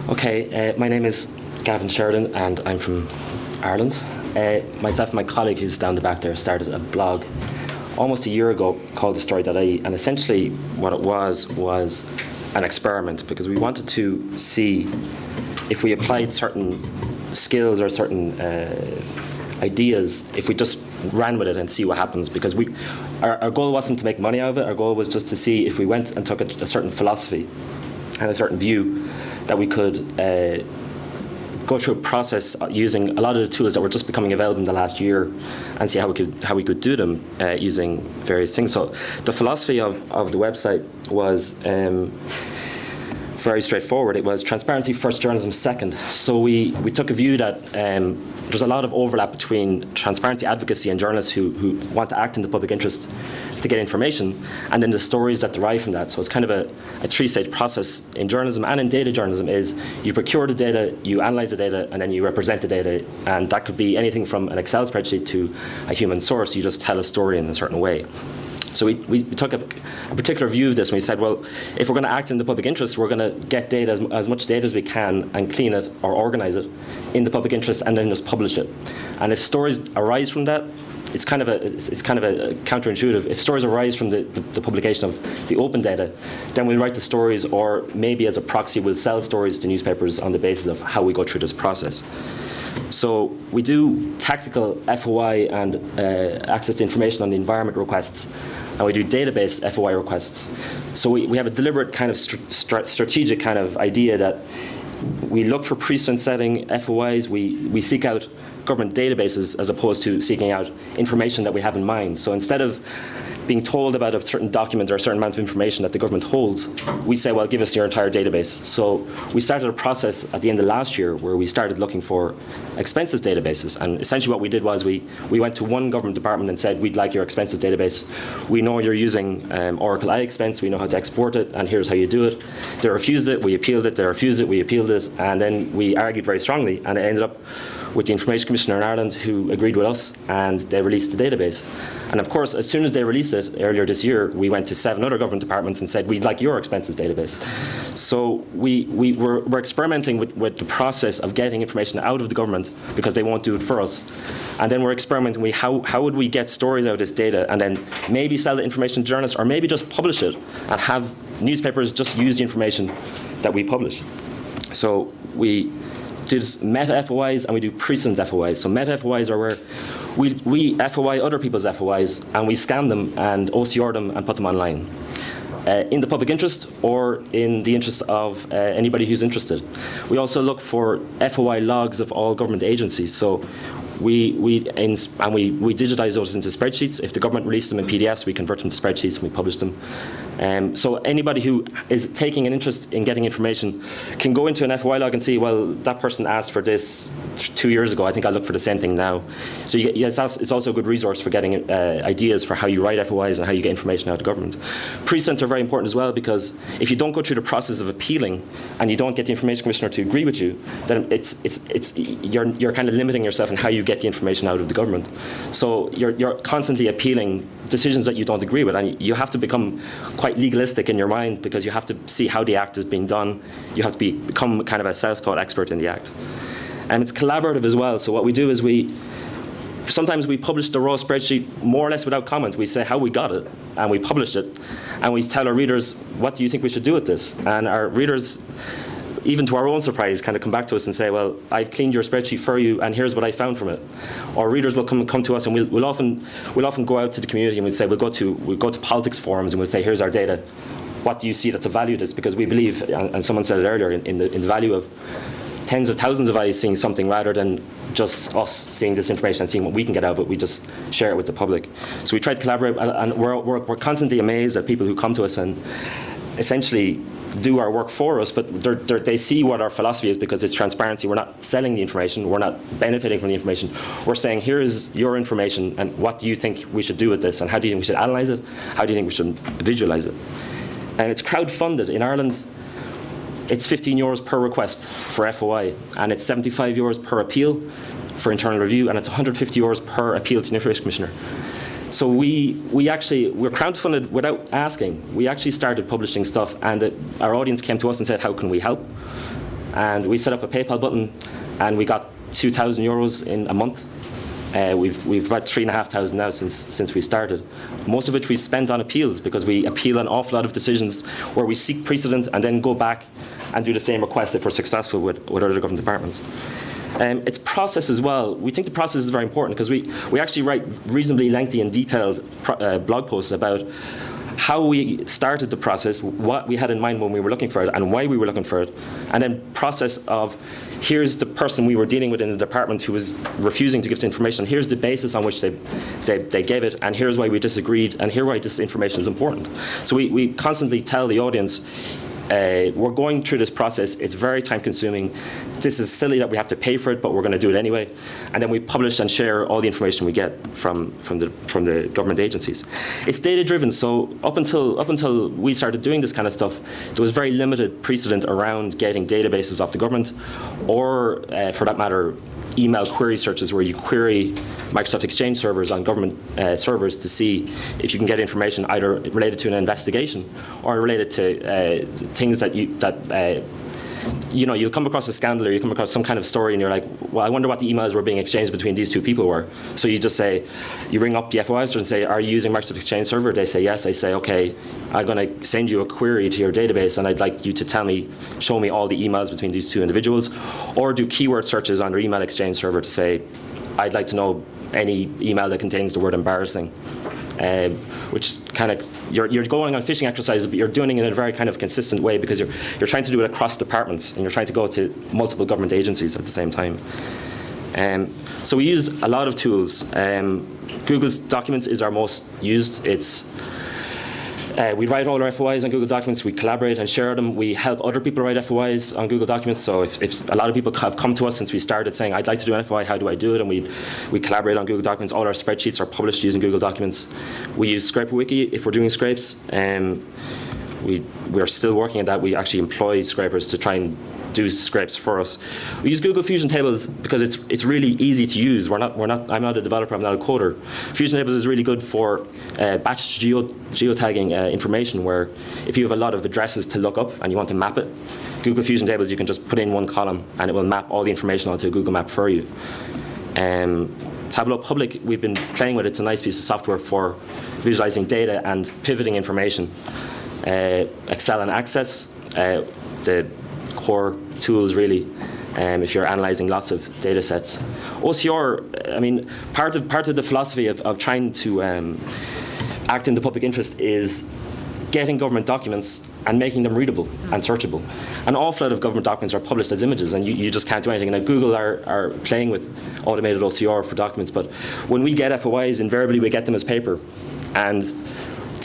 Okay, my name is Gavin Sheridan and I'm from Ireland. Myself and my colleague who's down the back there started a blog almost a year ago called thestory.ie, and essentially what it was an experiment, because we wanted to see if we applied certain skills or certain ideas, if we just ran with it and see what happens, because our goal wasn't to make money out of it. Our goal was just to see if we went and took a certain philosophy and a certain view that we could go through a process using a lot of the tools that were just becoming available in the last year, and see how we could do them using various things. So the philosophy of the website was very straightforward. It was transparency first, journalism second. So we took a view that there's a lot of overlap between transparency advocacy and journalists who want to act in the public interest to get information, and then the stories that derive from that. So it's kind of a three-stage process in journalism and in data journalism. Is you procure the data, you analyze the data, and then you represent the data, and that could be anything from an Excel spreadsheet to a human source. You just tell a story in a certain way. So we took a particular view of this, and we said, well, if we're going to act in the public interest, we're going to get data, as much data as we can, and clean it or organize it in the public interest, and then just publish it. And if stories arise from that, it's kind of a counterintuitive. If stories arise from the publication of the open data, then we'll write the stories, or maybe as a proxy we'll sell stories to newspapers on the basis of how we go through this process. So we do tactical FOI and access to information on the environment requests, and we do database FOI requests. So we have a deliberate kind of strategic kind of idea that we look for precedent-setting FOIs. We seek out government databases as opposed to seeking out information that we have in mind. So instead of being told about a certain document or a certain amount of information that the government holds, we say, well, give us your entire database. So we started a process at the end of last year where we started looking for expenses databases. And essentially what we did was we went to one government department and said, we'd like your expenses database. We know you're using Oracle iExpense. We know how to export it, and here's how you do it. They refused it. We appealed it. They refused it. We appealed it. And then we argued very strongly, and it ended up with the Information Commissioner in Ireland, who agreed with us, and they released the database. And of course, as soon as they released it earlier this year, we went to 7 other government departments and said, we'd like your expenses database. So we're experimenting with the process of getting information out of the government, because they won't do it for us. And then we're experimenting with how would we get stories out of this data, and then maybe sell the information to journalists, or maybe just publish it and have newspapers just use the information that we publish. So we do meta FOIs and we do precedent FOIs. So meta FOIs are where we FOI other people's FOIs, and we scan them and OCR them and put them online in the public interest or in the interest of anybody who's interested. We also look for FOI logs of all government agencies. So we digitize those into spreadsheets. If the government released them in PDFs, we convert them to spreadsheets and we publish them. So anybody who is taking an interest in getting information can go into an FOI log and see, well, that person asked for this 2 years ago. I think I'll look for the same thing now. So it's also a good resource for getting ideas for how you write FOIs and how you get information out of government. Precedents are very important as well, because if you don't go through the process of appealing and you don't get the Information Commissioner to agree with you, then you're kind of limiting yourself in how you get the information out of the government. So you're constantly appealing decisions that you don't agree with, and you have to become quite legalistic in your mind, because you have to see how the act is being done. You have to become kind of a self-taught expert in the act. And it's collaborative as well. So what we do is sometimes we publish the raw spreadsheet more or less without comment. We say how we got it, and we published it, and we tell our readers, what do you think we should do with this? And our readers, even to our own surprise, kind of come back to us and say, well, I've cleaned your spreadsheet for you, and here's what I found from it. Or readers will come to us, and we'll often go out to the community, and we'll say, we'll go to politics forums, and we'll say, here's our data. What do you see that's of value to this? Because we believe, and someone said it earlier, in the value of tens of thousands of eyes seeing something, rather than just us seeing this information and seeing what we can get out of it. We just share it with the public. So we try to collaborate, and we're constantly amazed at people who come to us and essentially do our work for us, but they see what our philosophy is, because it's transparency. We're not selling the information. We're not benefiting from the information. We're saying, here is your information, and what do you think we should do with this, and how do you think we should analyze it? How do you think we should visualize it? And it's crowdfunded. In Ireland, it's €15 per request for FOI, and it's €75 per appeal for internal review, and it's €150 per appeal to the Information Commissioner. So we're crowdfunded without asking. We actually started publishing stuff, and our audience came to us and said, how can we help? and we set up a PayPal button, and we got €2,000 in a month. We've about 3,500 now since we started, most of which we spent on appeals, because we appeal an awful lot of decisions where we seek precedent and then go back and do the same request if we're successful with other government departments. It's process as well. We think the process is very important, because we actually write reasonably lengthy and detailed blog posts about how we started the process, what we had in mind when we were looking for it, and why we were looking for it, and then process of, here's the person we were dealing with in the department who was refusing to give us information, here's the basis on which they gave it, and here's why we disagreed, and here's why this information is important. So we constantly tell the audience, we're going through this process, it's very time consuming, this is silly that we have to pay for it, but we're going to do it anyway. And then we publish and share all the information we get from the government agencies. It's data driven, so up until we started doing this kind of stuff, there was very limited precedent around getting databases off the government, or for that matter, email query searches where you query Microsoft Exchange servers on government servers to see if you can get information either related to an investigation or related to things that you'll come across a scandal, or you come across some kind of story and you're like, well, I wonder what the emails were being exchanged between these two people were. So you just say, you ring up the FOI officer and say, are you using Microsoft Exchange server? They say yes. I say, okay, I'm going to send you a query to your database, and I'd like you to show me all the emails between these two individuals, or do keyword searches on their email Exchange server to say, I'd like to know any email that contains the word embarrassing. Which kind of, you're going on phishing exercises, but you're doing it in a very kind of consistent way, because you're trying to do it across departments, and you're trying to go to multiple government agencies at the same time. So we use a lot of tools. Google's Documents is our most used. We write all our FOIs on Google Documents, we collaborate and share them, we help other people write FOIs on Google Documents. So if a lot of people have come to us since we started saying, I'd like to do an FOI, how do I do it? And we collaborate on Google Documents. All our spreadsheets are published using Google Documents. We use ScraperWiki if we're doing scrapes. We're still working on that. We actually employ scrapers to try and do scrapes for us. We use Google Fusion Tables because it's really easy to use. I'm not a developer, I'm not a coder. Fusion Tables is really good for batch geotagging information, where if you have a lot of addresses to look up and you want to map it, Google Fusion Tables, you can just put in one column and it will map all the information onto a Google map for you. Tableau Public, we've been playing with. It's a nice piece of software for visualizing data and pivoting information. Excel and Access, the core tools really, if you're analyzing lots of data sets. OCR, I mean, part of the philosophy of trying to act in the public interest is getting government documents and making them readable and searchable. An awful lot of government documents are published as images, and you just can't do anything. And Google are playing with automated OCR for documents, but when we get FOIs, invariably we get them as paper. And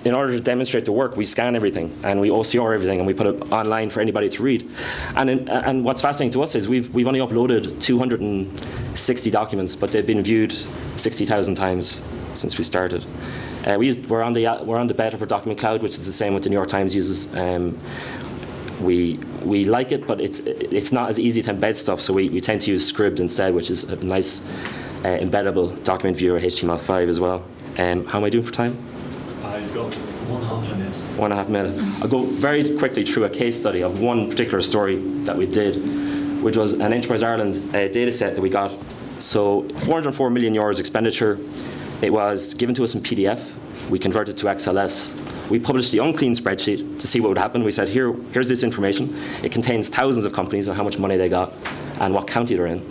in order to demonstrate the work, we scan everything and we OCR everything and we put it online for anybody to read. And what's fascinating to us is we've only uploaded 260 documents, but they've been viewed 60,000 times since we started. We're on the beta for Document Cloud, which is the same what the New York Times uses. We like it, but it's not as easy to embed stuff, so we tend to use Scribd instead, which is a nice embeddable document viewer, HTML5 as well. How am I doing for time? I've got 1.5 minutes. 1.5 minutes. I'll go very quickly through a case study of one particular story that we did, which was an Enterprise Ireland data set that we got. So €404 million expenditure. It was given to us in PDF. We converted to XLS. We published the unclean spreadsheet to see what would happen. We said, here's this information. It contains thousands of companies and how much money they got and what county they're in.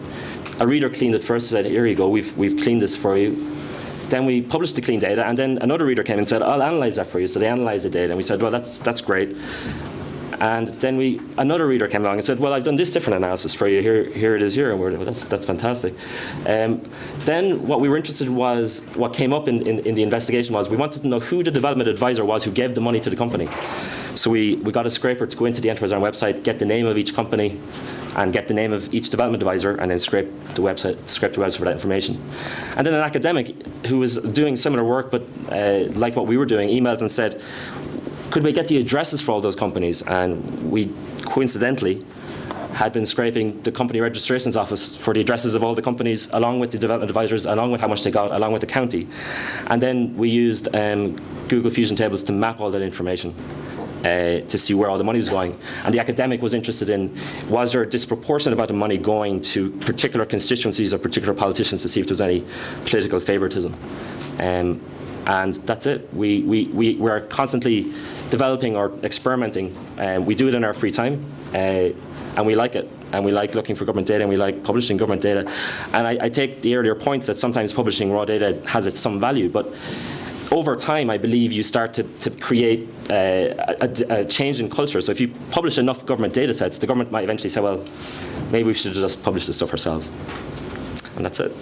A reader cleaned it first and said, here you go, we've cleaned this for you. Then we published the clean data, and then another reader came and said, I'll analyze that for you. So they analyzed the data, and we said, well, that's great. And then another reader came along and said, well, I've done this different analysis for you. Here it is here. And we're like, well, that's fantastic. Then what we were interested in was, what came up in the investigation was, we wanted to know who the development advisor was who gave the money to the company. So we got a scraper to go into the Enterprise Ireland website, get the name of each company, and get the name of each development advisor, and then scrape the website for that information. And then an academic who was doing similar work, but like what we were doing, emailed and said, could we get the addresses for all those companies? And we coincidentally had been scraping the company registrations office for the addresses of all the companies, along with the development advisors, along with how much they got, along with the county. And then we used Google Fusion Tables to map all that information. to see where all the money was going. And the academic was interested in, was there a disproportionate amount of money going to particular constituencies or particular politicians, to see if there was any political favoritism. And that's it. We're constantly developing or experimenting. We do it in our free time, and we like it. And we like looking for government data, and we like publishing government data. And I take the earlier points that sometimes publishing raw data has some value, but over time, I believe you start to create a change in culture. So if you publish enough government data sets, the government might eventually say, well, maybe we should just publish this stuff ourselves. And that's it.